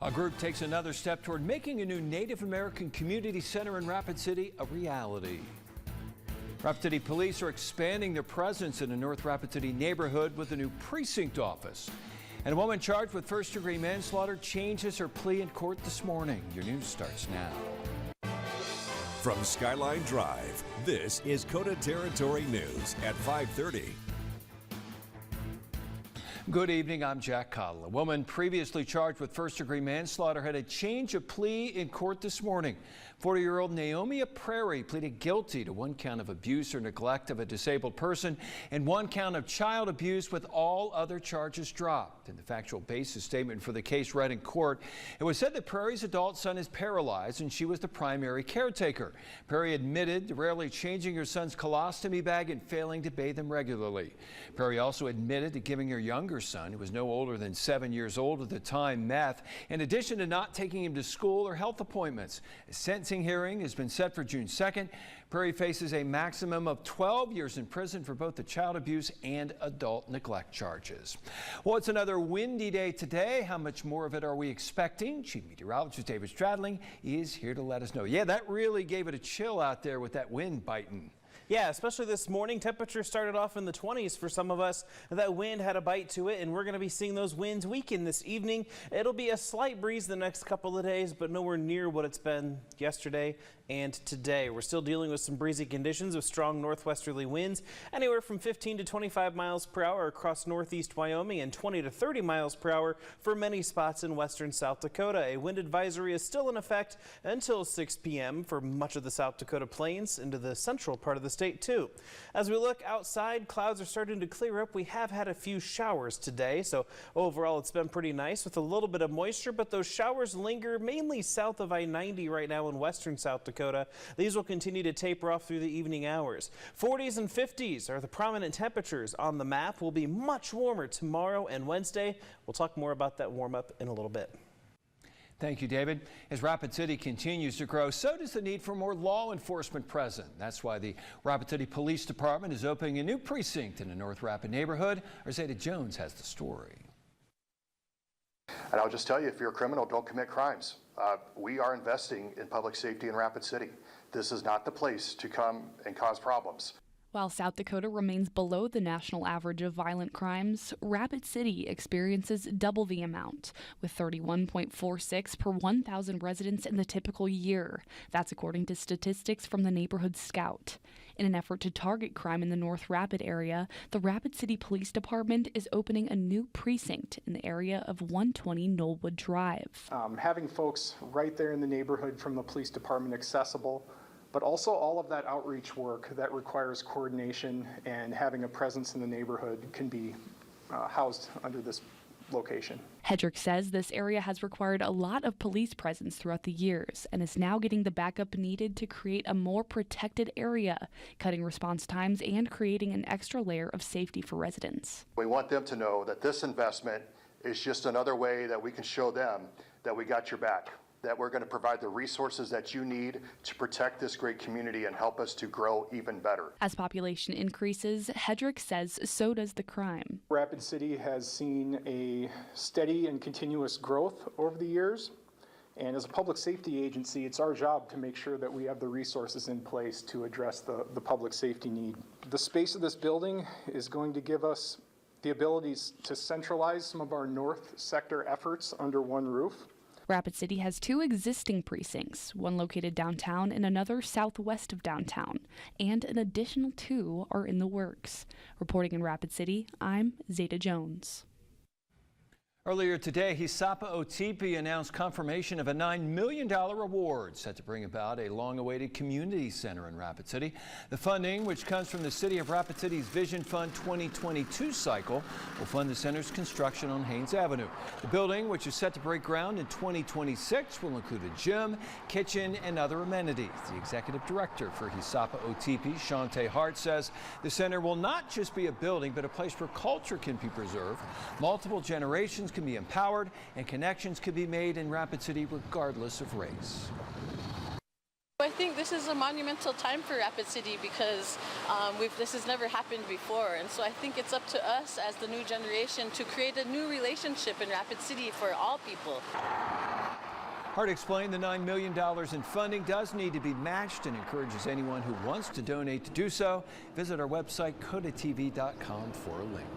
A group takes another step toward making a new Native American community center in Rapid City a reality. Rapid City police are expanding their presence in the North Rapid City neighborhood with a new precinct office. And a woman charged with first-degree manslaughter changes her plea in court this morning. Your news starts now. From Skyline Drive, this is KOTA Territory News at 5:30. Good evening, I'm Jack Cottle. A woman previously charged with first-degree manslaughter had a change of plea in court this morning. 40-year-old Naomi Prairie pleaded guilty to one count of abuse or neglect of a disabled person and one count of child abuse, with all other charges dropped. In the factual basis statement for the case read in court, it was said that Prairie's adult son is paralyzed and she was the primary caretaker. Prairie admitted to rarely changing her son's colostomy bag and failing to bathe him regularly. Prairie also admitted to giving her younger son, who was no older than 7 years old at the time, meth, in addition to not taking him to school or health appointments. A sentencing hearing has been set for June 2nd. Prairie faces a maximum of 12 years in prison for both the child abuse and adult neglect charges. Well, it's another windy day today. How much more of it are we expecting? Chief Meteorologist David Stradling is here to let us know. Yeah, that really gave it a chill out there with that wind biting. Yeah, especially this morning. Temperatures started off in the 20s for some of us. That wind had a bite to it, and we're going to be seeing those winds weaken this evening. It'll be a slight breeze the next couple of days, but nowhere near what it's been yesterday and today. We're still dealing with some breezy conditions with strong northwesterly winds, anywhere from 15 to 25 miles per hour across northeast Wyoming and 20 to 30 miles per hour for many spots in western South Dakota. A wind advisory is still in effect until 6 p.m. for much of the South Dakota plains into the central part of the state too. As we look outside, clouds are starting to clear up. We have had a few showers today, so overall it's been pretty nice with a little bit of moisture, but those showers linger mainly south of I-90 right now in western South Dakota. These will continue to taper off through the evening hours. 40s and 50s are the prominent temperatures on the map. Will be much warmer tomorrow and Wednesday. We'll talk more about that warm up in a little bit. Thank you, David. As Rapid City continues to grow, so does the need for more law enforcement present. That's why the Rapid City Police Department is opening a new precinct in the North Rapid neighborhood. Our Zeta Jones has the story. And I'll just tell you, if you're a criminal, don't commit crimes. We are investing in public safety in Rapid City. This is not the place to come and cause problems. While South Dakota remains below the national average of violent crimes, Rapid City experiences double the amount, with 31.46 per 1,000 residents in the typical year. That's according to statistics from the Neighborhood Scout. In an effort to target crime in the North Rapid area, the Rapid City Police Department is opening a new precinct in the area of 120 Knollwood Drive. Having folks right there in the neighborhood from the police department accessible, but also all of that outreach work that requires coordination and having a presence in the neighborhood can be housed under this location. Hedrick says this area has required a lot of police presence throughout the years and is now getting the backup needed to create a more protected area, cutting response times and creating an extra layer of safety for residents. We want them to know that this investment is just another way that we can show them that we got your back, that we're going to provide the resources that you need to protect this great community and help us to grow even better. As population increases, Hedrick says so does the crime. Rapid City has seen a steady and continuous growth over the years. And as a public safety agency, it's our job to make sure that we have the resources in place to address the public safety need. The space of this building is going to give us the abilities to centralize some of our north sector efforts under one roof. Rapid City has two existing precincts, one located downtown and another southwest of downtown, and an additional two are in the works. Reporting in Rapid City, I'm Zeta Jones. Earlier today, Hisapa OTP announced confirmation of a $9 million award set to bring about a long-awaited community center in Rapid City. The funding, which comes from the City of Rapid City's Vision Fund 2022 cycle, will fund the center's construction on Haynes Avenue. The building, which is set to break ground in 2026, will include a gym, kitchen, and other amenities. The executive director for Hisapa OTP, Shante Hart, says the center will not just be a building, but a place where culture can be preserved, multiple generations can be empowered, and connections can be made in Rapid City regardless of race. With think this is a monumental time for Rapid City because this has never happened before. And so I think it's up to us as the new generation to create a new relationship in Rapid City for all people. Hart explained the $9 million in funding does need to be matched and encourages anyone who wants to donate to do so. Visit our website, kotatv.com, for a link.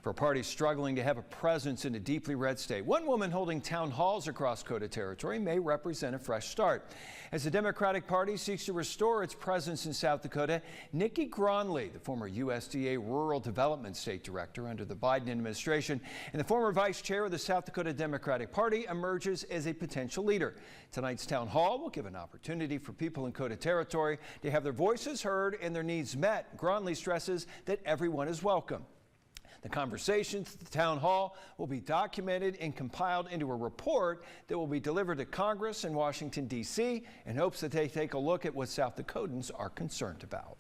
For parties struggling to have a presence in a deeply red state, one woman holding town halls across KOTA territory may represent a fresh start. As the Democratic Party seeks to restore its presence in South Dakota, Nikki Gronley, the former USDA Rural Development State Director under the Biden administration and the former vice chair of the South Dakota Democratic Party, emerges as a potential leader. Tonight's town hall will give an opportunity for people in KOTA territory to have their voices heard and their needs met. Gronley stresses that everyone is welcome. The conversations at the town hall will be documented and compiled into a report that will be delivered to Congress in Washington, D.C., in hopes that they take a look at what South Dakotans are concerned about.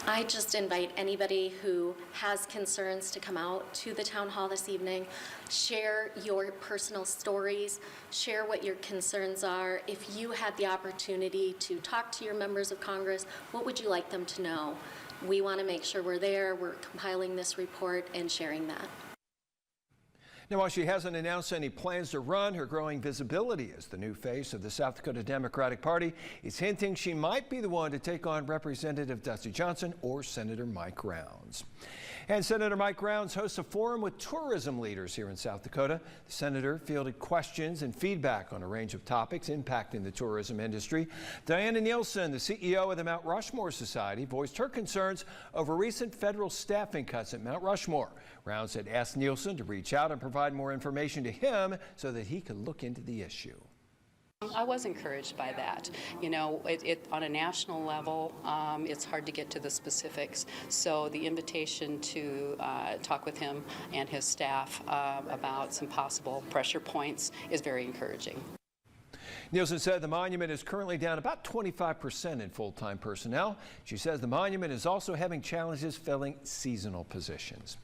I just invite anybody who has concerns to come out to the town hall this evening, share your personal stories, share what your concerns are. If you had the opportunity to talk to your members of Congress, what would you like them to know? We want to make sure we're there, we're compiling this report and sharing that. Now, while she hasn't announced any plans to run, her growing visibility as the new face of the South Dakota Democratic Party is hinting she might be the one to take on Representative Dusty Johnson or Senator Mike Rounds. And Senator Mike Rounds hosts a forum with tourism leaders here in South Dakota. The senator fielded questions and feedback on a range of topics impacting the tourism industry. Diana Nielsen, the CEO of the Mount Rushmore Society, voiced her concerns over recent federal staffing cuts at Mount Rushmore. Rounds had asked Nielsen to reach out and provide more information to him so that he could look into the issue. I was encouraged by that. You know, on a national level, it's hard to get to the specifics. So the invitation to talk with him and his staff about some possible pressure points is very encouraging. Nielsen said the monument is currently down about 25% in full-time personnel. She says the monument is also having challenges filling seasonal positions.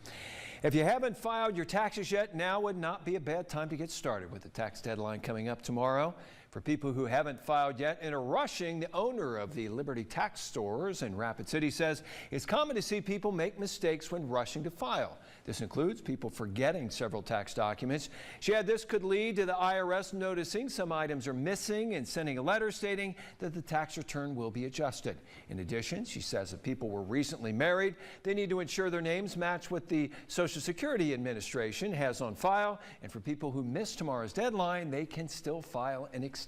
If you haven't filed your taxes yet, now would not be a bad time to get started with the tax deadline coming up tomorrow. For people who haven't filed yet and are rushing, the owner of the Liberty Tax Stores in Rapid City says it's common to see people make mistakes when rushing to file. This includes people forgetting several tax documents. She added this could lead to the IRS noticing some items are missing and sending a letter stating that the tax return will be adjusted. In addition, she says if people were recently married, they need to ensure their names match what the Social Security Administration has on file. And for people who miss tomorrow's deadline, they can still file an extension.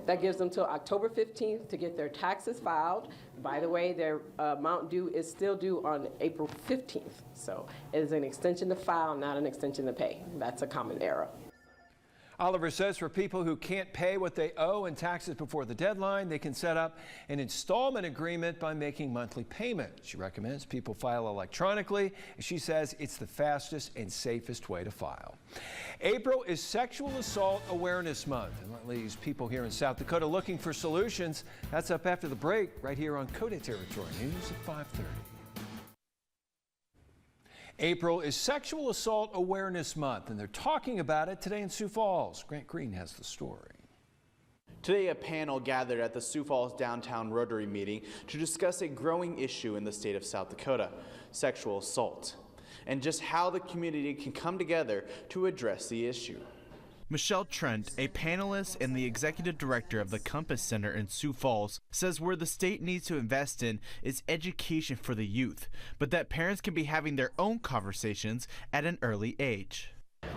That gives them till October 15th to get their taxes filed. By the way, their amount due is still due on April 15th. So it is an extension to file, not an extension to pay. That's a common error. Oliver says for people who can't pay what they owe in taxes before the deadline, they can set up an installment agreement by making monthly payments. She recommends people file electronically, and she says it's the fastest and safest way to file. April is Sexual Assault Awareness Month, and that leaves people here in South Dakota looking for solutions. That's up after the break right here on KOTA Territory News at 5:30. April is Sexual Assault Awareness Month, and they're talking about it today in Sioux Falls. Grant Green has the story. Today, a panel gathered at the Sioux Falls Downtown Rotary meeting to discuss a growing issue in the state of South Dakota, sexual assault, and just how the community can come together to address the issue. Michelle Trent, a panelist and the executive director of the Compass Center in Sioux Falls, says where the state needs to invest in is education for the youth, but that parents can be having their own conversations at an early age.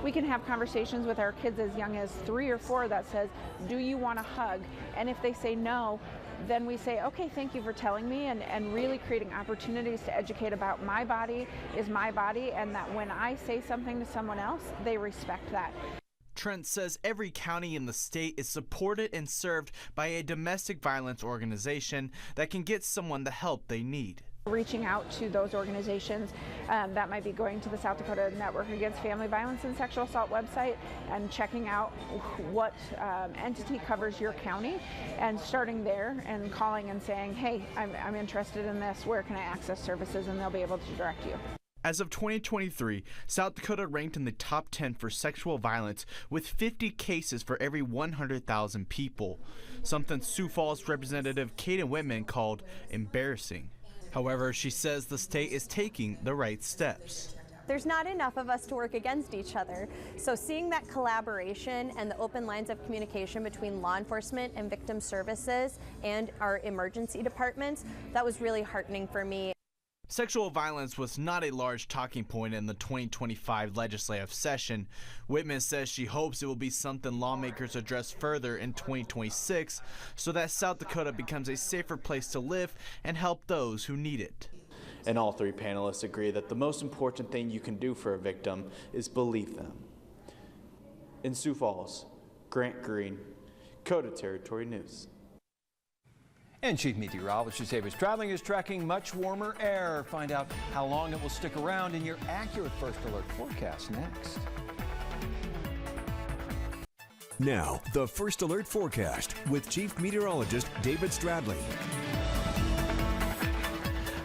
We can have conversations with our kids as young as 3 or 4 that says, do you want a hug? And if they say no, then we say, okay, thank you for telling me, and really creating opportunities to educate about my body is my body, and that when I say something to someone else, they respect that. Trent says every county in the state is supported and served by a domestic violence organization that can get someone the help they need. Reaching out to those organizations, that might be going to the South Dakota Network Against Family Violence and Sexual Assault website and checking out what entity covers your county, and starting there and calling and saying, hey, I'm interested in this, where can I access services, and they'll be able to direct you. As of 2023, South Dakota ranked in the top 10 for sexual violence with 50 cases for every 100,000 people, something Sioux Falls Representative Kaden Whitman called embarrassing. However, she says the state is taking the right steps. There's not enough of us to work against each other. So seeing that collaboration and the open lines of communication between law enforcement and victim services and our emergency departments, that was really heartening for me. Sexual violence was not a large talking point in the 2025 legislative session. Whitman says she hopes it will be something lawmakers address further in 2026 so that South Dakota becomes a safer place to live and help those who need it. And all three panelists agree that the most important thing you can do for a victim is believe them. In Sioux Falls, Grant Green, KOTA Territory News. And Chief Meteorologist David Stradling is tracking much warmer air. Find out how long it will stick around in your accurate First Alert forecast next. Now, the First Alert forecast with Chief Meteorologist David Stradling.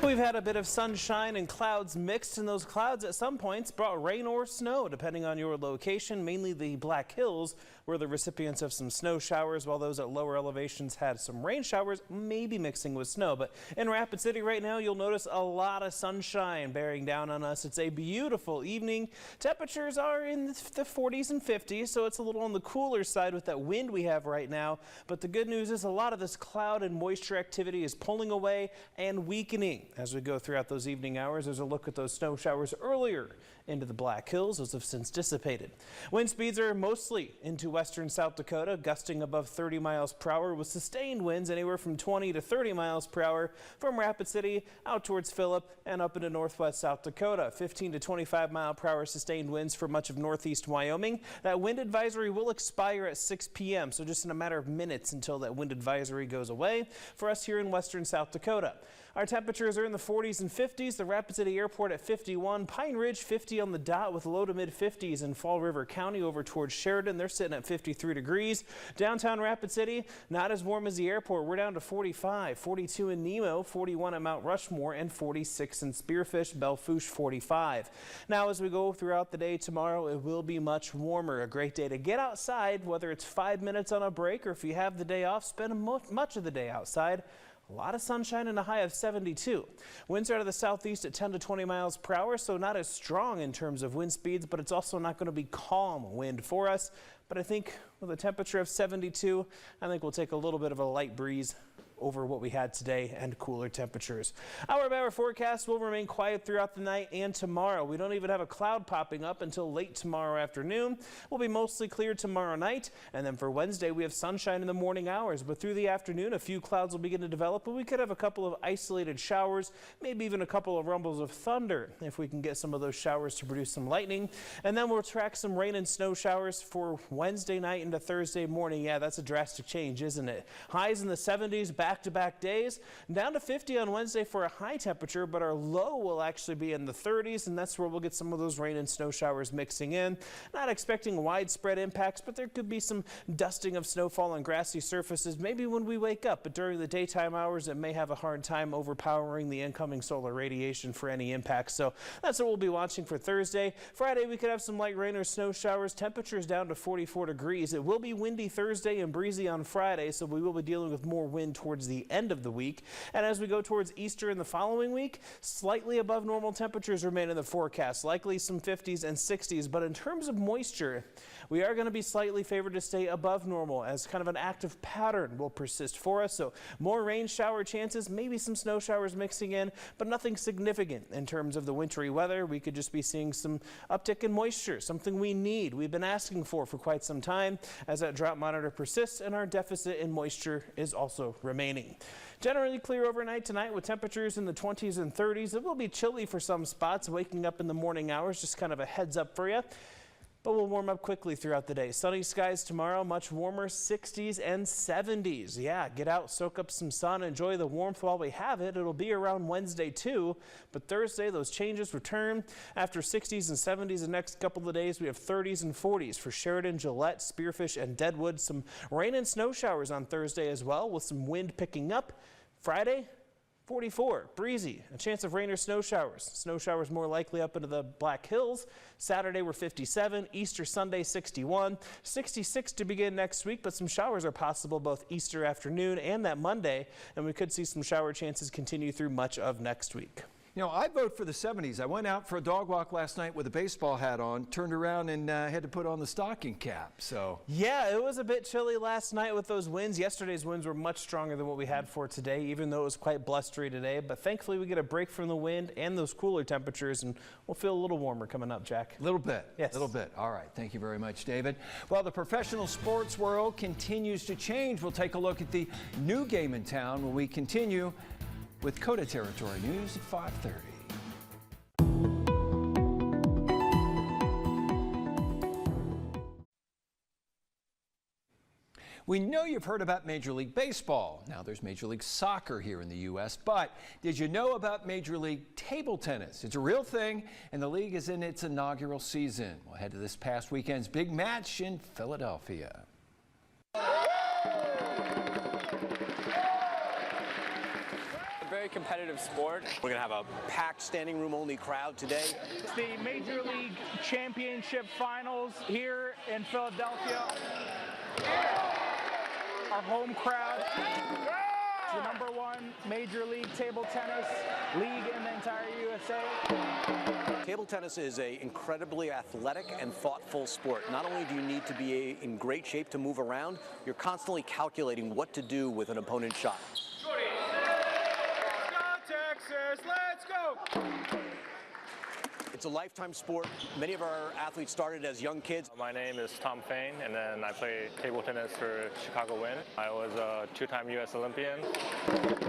We've had a bit of sunshine and clouds mixed, and those clouds at some points brought rain or snow, depending on your location. Mainly the Black Hills were the recipients of some snow showers, while those at lower elevations had some rain showers, maybe mixing with snow. But in Rapid City right now, you'll notice a lot of sunshine bearing down on us. It's a beautiful evening. Temperatures are in the 40s and 50s, so it's a little on the cooler side with that wind we have right now. But the good news is a lot of this cloud and moisture activity is pulling away and weakening. As we go throughout those evening hours, there's a look at those snow showers earlier into the Black Hills. Those have since dissipated. Wind speeds are mostly into western South Dakota, gusting above 30 miles per hour with sustained winds anywhere from 20 to 30 miles per hour from Rapid City out towards Phillip and up into northwest South Dakota. 15 to 25 mile per hour sustained winds for much of northeast Wyoming. That wind advisory will expire at 6 p.m., so just in a matter of minutes until that wind advisory goes away for us here in western South Dakota. Our temperatures are in the 40s and 50s. The Rapid City Airport at 51, Pine Ridge 50 on the dot with low to mid 50s in Fall River County over towards Sheridan. They're sitting at 53 degrees. Downtown Rapid City, not as warm as the airport. We're down to 45, 42 in Nemo, 41 at Mount Rushmore, and 46 in Spearfish, Belfouche 45. Now as we go throughout the day tomorrow, it will be much warmer. A great day to get outside, whether it's 5 minutes on a break or if you have the day off, spend much of the day outside. A lot of sunshine and a high of 72. Winds are out of the southeast at 10 to 20 miles per hour, so not as strong in terms of wind speeds, but it's also not going to be calm wind for us. But I think with a temperature of 72, I think we'll take a little bit of a light breeze over what we had today and cooler temperatures. Hour by hour forecast will remain quiet throughout the night and tomorrow. We don't even have a cloud popping up until late tomorrow afternoon. We'll be mostly clear tomorrow night, and then for Wednesday we have sunshine in the morning hours, but through the afternoon a few clouds will begin to develop, but we could have a couple of isolated showers, maybe even a couple of rumbles of thunder if we can get some of those showers to produce some lightning. And then we'll track some rain and snow showers for Wednesday night into Thursday morning. Yeah, that's a drastic change, isn't it? Highs in the 70s, back-to-back days, down to 50 on Wednesday for a high temperature, but our low will actually be in the 30s, and that's where we'll get some of those rain and snow showers mixing in. Not expecting widespread impacts, but there could be some dusting of snowfall on grassy surfaces maybe when we wake up, but during the daytime hours it may have a hard time overpowering the incoming solar radiation for any impacts. So that's what we'll be watching for Thursday. Friday we could have some light rain or snow showers. Temperatures down to 44 degrees. It will be windy Thursday and breezy on Friday, so we will be dealing with more wind towards the end of the week. And as we go towards Easter in the following week, slightly above normal temperatures remain in the forecast, likely some 50s and 60s. But in terms of moisture, we are going to be slightly favored to stay above normal as kind of an active pattern will persist for us. So more rain shower chances, maybe some snow showers mixing in, but nothing significant in terms of the wintry weather. We could just be seeing some uptick in moisture, something we need. We've been asking for quite some time as that drought monitor persists and our deficit in moisture is also remaining. Generally clear overnight tonight with temperatures in the 20s and 30s. It will be chilly for some spots waking up in the morning hours, just kind of a heads up for you. But we'll warm up quickly throughout the day. Sunny skies tomorrow, much warmer, 60s and 70s. Yeah, get out, soak up some sun, enjoy the warmth while we have it. It'll be around Wednesday too, but Thursday those changes return. After 60s and 70s the next couple of days, we have 30s and 40s for Sheridan, Gillette, Spearfish, and Deadwood. Some rain and snow showers on Thursday as well with some wind picking up. Friday, 44, breezy, a chance of rain or snow showers. Snow showers more likely up into the Black Hills. Saturday we're 57, Easter Sunday 61, 66 to begin next week, but some showers are possible both Easter afternoon and that Monday, and we could see some shower chances continue through much of next week. You know, I vote for the 70s. I went out for a dog walk last night with a baseball hat on, turned around and had to put on the stocking cap. So yeah, it was a bit chilly last night with those winds. Yesterday's winds were much stronger than what we had for today, even though it was quite blustery today. But thankfully we get a break from the wind and those cooler temperatures, and we'll feel a little warmer coming up, Jack. A little bit. Yes. A little bit. All right. Thank you very much, David. Well, the professional sports world continues to change. We'll take a look at the new game in town when we continue with KOTA Territory News at 5:30. We know you've heard about Major League Baseball. Now there's Major League Soccer here in the U.S., but did you know about Major League Table Tennis? It's a real thing, and the league is in its inaugural season. We'll head to this past weekend's big match in Philadelphia. Very competitive sport. We're going to have a packed standing room only crowd today. It's the Major League Championship Finals here in Philadelphia. Our home crowd. It's the #1 Major League Table Tennis league in the entire USA. Table tennis is an incredibly athletic and thoughtful sport. Not only do you need to be in great shape to move around, you're constantly calculating what to do with an opponent's shot. Texas, let's go! It's a lifetime sport. Many of our athletes started as young kids. My name is Tom Fain, and then I play table tennis for Chicago Wind. I was a 2-time U.S. Olympian.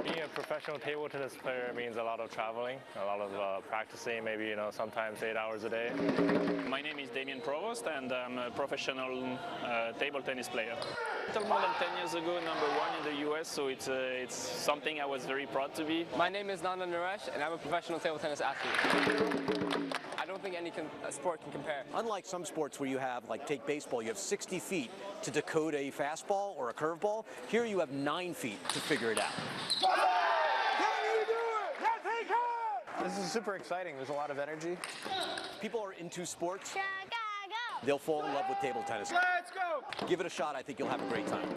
Being a professional table tennis player means a lot of traveling, a lot of practicing, maybe sometimes 8 hours a day. My name is Damien Provost, and I'm a professional table tennis player. A little more than 10 years ago, #1 in the U.S., so it's something I was very proud to be. My name is Nanda Naresh, and I'm a professional table tennis athlete. I don't think any sport can compare. Unlike some sports where you have, like take baseball, you have 60 feet to decode a fastball or a curveball. Here you have 9 feet to figure it out. This is super exciting. There's a lot of energy. People are into sports. They'll fall in love with table tennis. Let's go! Give it a shot. I think you'll have a great time.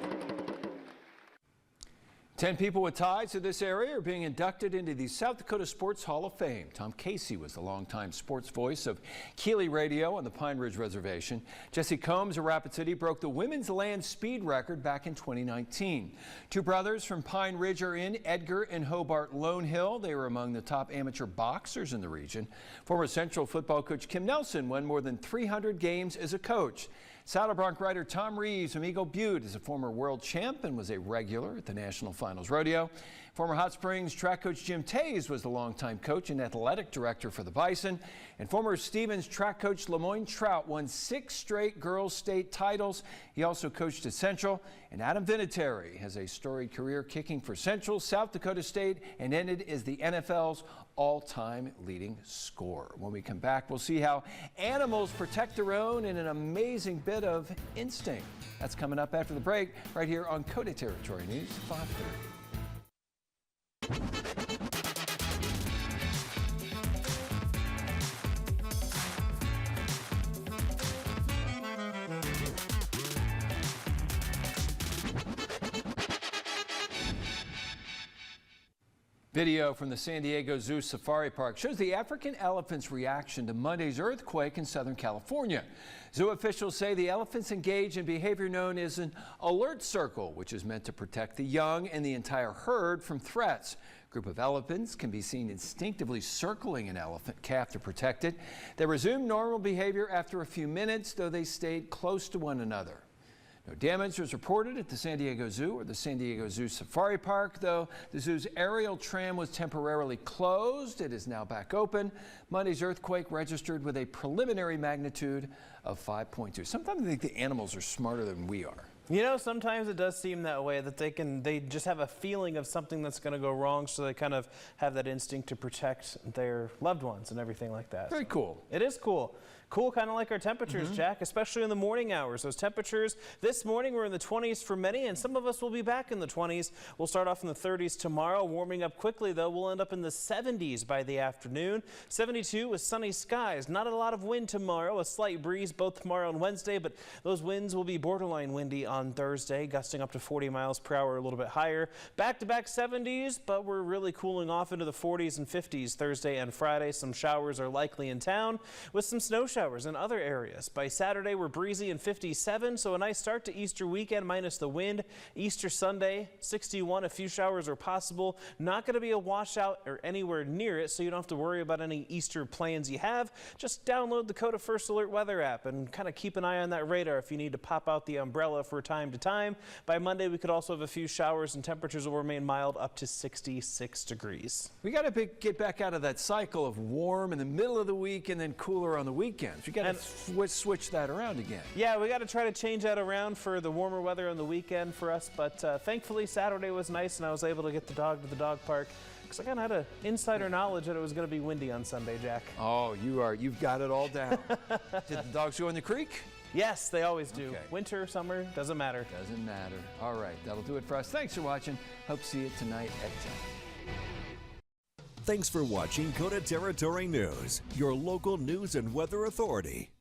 10 people with ties to this area are being inducted into the South Dakota Sports Hall of Fame. Tom Casey was the longtime sports voice of Keeley Radio on the Pine Ridge Reservation. Jesse Combs of Rapid City broke the women's land speed record back in 2019. Two brothers from Pine Ridge are in, Edgar and Hobart Lone Hill. They were among the top amateur boxers in the region. Former Central football coach Kim Nelson won more than 300 games as a coach. Saddle Bronc rider Tom Reeves from Eagle Butte is a former world champ and was a regular at the National Finals Rodeo. Former Hot Springs track coach Jim Tays was the longtime coach and athletic director for the Bison. And former Stevens track coach Lemoyne Trout won 6 straight girls state titles. He also coached at Central. And Adam Vinatieri has a storied career kicking for Central, South Dakota State, and ended as the NFL's all-time leading scorer. When we come back, we'll see how animals protect their own and an amazing bit of instinct. That's coming up after the break right here on KOTA Territory News 5:30. Video from the San Diego Zoo Safari Park shows the African elephant's reaction to Monday's earthquake in Southern California. Zoo officials say the elephants engage in behavior known as an alert circle, which is meant to protect the young and the entire herd from threats. A group of elephants can be seen instinctively circling an elephant calf to protect it. They resumed normal behavior after a few minutes, though they stayed close to one another. No damage was reported at the San Diego Zoo or the San Diego Zoo Safari Park, though the zoo's aerial tram was temporarily closed. It is now back open. Monday's earthquake registered with a preliminary magnitude of 5.2. Sometimes I think the animals are smarter than we are. You know, sometimes it does seem that way, that they just have a feeling of something that's going to go wrong, so they kind of have that instinct to protect their loved ones and everything like that. Very cool. It is cool. Cool, kind of like our temperatures, Jack, especially in the morning hours. Those temperatures this morning were in the 20s for many, and some of us will be back in the 20s. We'll start off in the 30s tomorrow. Warming up quickly, though. We'll end up in the 70s by the afternoon. 72 with sunny skies. Not a lot of wind tomorrow. A slight breeze both tomorrow and Wednesday, but those winds will be borderline windy on Thursday, gusting up to 40 miles per hour, a little bit higher. Back-to-back 70s, but we're really cooling off into the 40s and 50s Thursday and Friday. Some showers are likely in town with some snow showers in other areas. By Saturday, we're breezy and 57, so a nice start to Easter weekend minus the wind. Easter Sunday, 61. A few showers are possible. Not going to be a washout or anywhere near it, so you don't have to worry about any Easter plans you have. Just download the KOTA First Alert weather app and kind of keep an eye on that radar if you need to pop out the umbrella for time to time. By Monday, we could also have a few showers and temperatures will remain mild up to 66 degrees. We got to get back out of that cycle of warm in the middle of the week and then cooler on the weekends. We got to switch that around again. Yeah, we got to try to change that around for the warmer weather on the weekend for us, but thankfully Saturday was nice and I was able to get the dog to the dog park because I kind of had an insider knowledge that it was going to be windy on Sunday, Jack. Oh, you've got it all down. Did the dogs go in the creek? Yes, they always do. Okay. Winter, summer, doesn't matter. Doesn't matter. All right, that'll do it for us. Thanks for watching. Hope to see you tonight at 10. Thanks for watching KOTA Territory News, your local news and weather authority.